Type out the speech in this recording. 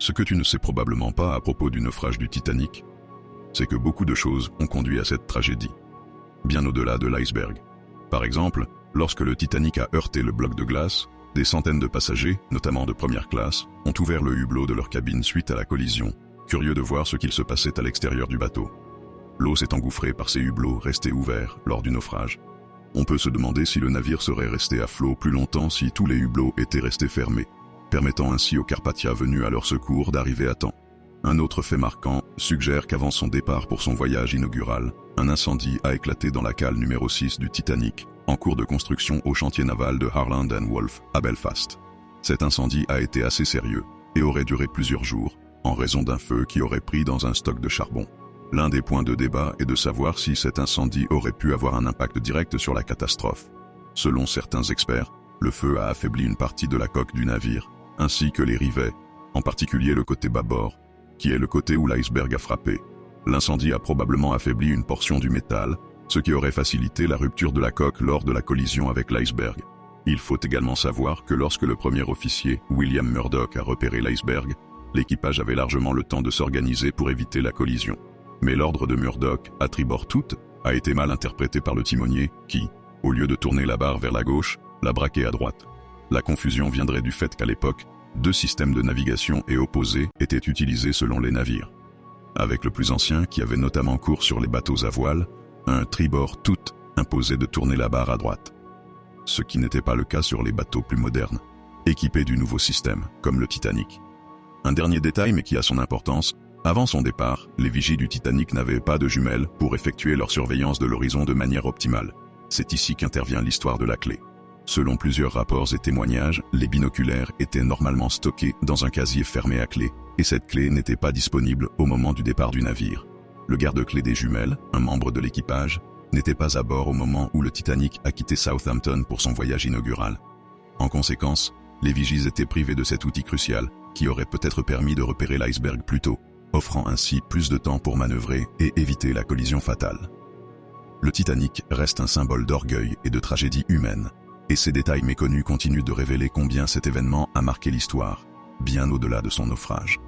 Ce que tu ne sais probablement pas à propos du naufrage du Titanic, c'est que beaucoup de choses ont conduit à cette tragédie, bien au-delà de l'iceberg. Par exemple, lorsque le Titanic a heurté le bloc de glace, des centaines de passagers, notamment de première classe, ont ouvert le hublot de leur cabine suite à la collision, curieux de voir ce qu'il se passait à l'extérieur du bateau. L'eau s'est engouffrée par ces hublots restés ouverts lors du naufrage. On peut se demander si le navire serait resté à flot plus longtemps si tous les hublots étaient restés fermés, permettant ainsi aux Carpathia venus à leur secours d'arriver à temps. Un autre fait marquant suggère qu'avant son départ pour son voyage inaugural, un incendie a éclaté dans la cale numéro 6 du Titanic, en cours de construction au chantier naval de Harland & Wolff à Belfast. Cet incendie a été assez sérieux et aurait duré plusieurs jours, en raison d'un feu qui aurait pris dans un stock de charbon. L'un des points de débat est de savoir si cet incendie aurait pu avoir un impact direct sur la catastrophe. Selon certains experts, le feu a affaibli une partie de la coque du navire, ainsi que les rivets, en particulier le côté bâbord, qui est le côté où l'iceberg a frappé. L'incendie a probablement affaibli une portion du métal, ce qui aurait facilité la rupture de la coque lors de la collision avec l'iceberg. Il faut également savoir que lorsque le premier officier, William Murdoch, a repéré l'iceberg, l'équipage avait largement le temps de s'organiser pour éviter la collision. Mais l'ordre de Murdoch, à tribord toute, a été mal interprété par le timonier qui, au lieu de tourner la barre vers la gauche, l'a braqué à droite. La confusion viendrait du fait qu'à l'époque, deux systèmes de navigation et opposés étaient utilisés selon les navires. Avec le plus ancien, qui avait notamment cours sur les bateaux à voile, un tribord tout imposait de tourner la barre à droite. Ce qui n'était pas le cas sur les bateaux plus modernes, équipés du nouveau système, comme le Titanic. Un dernier détail mais qui a son importance, avant son départ, les vigies du Titanic n'avaient pas de jumelles pour effectuer leur surveillance de l'horizon de manière optimale. C'est ici qu'intervient l'histoire de la clé. Selon plusieurs rapports et témoignages, les binoculaires étaient normalement stockés dans un casier fermé à clé, et cette clé n'était pas disponible au moment du départ du navire. Le garde-clé des jumelles, un membre de l'équipage, n'était pas à bord au moment où le Titanic a quitté Southampton pour son voyage inaugural. En conséquence, les vigies étaient privés de cet outil crucial, qui aurait peut-être permis de repérer l'iceberg plus tôt, offrant ainsi plus de temps pour manœuvrer et éviter la collision fatale. Le Titanic reste un symbole d'orgueil et de tragédie humaine, et ces détails méconnus continuent de révéler combien cet événement a marqué l'histoire, bien au-delà de son naufrage.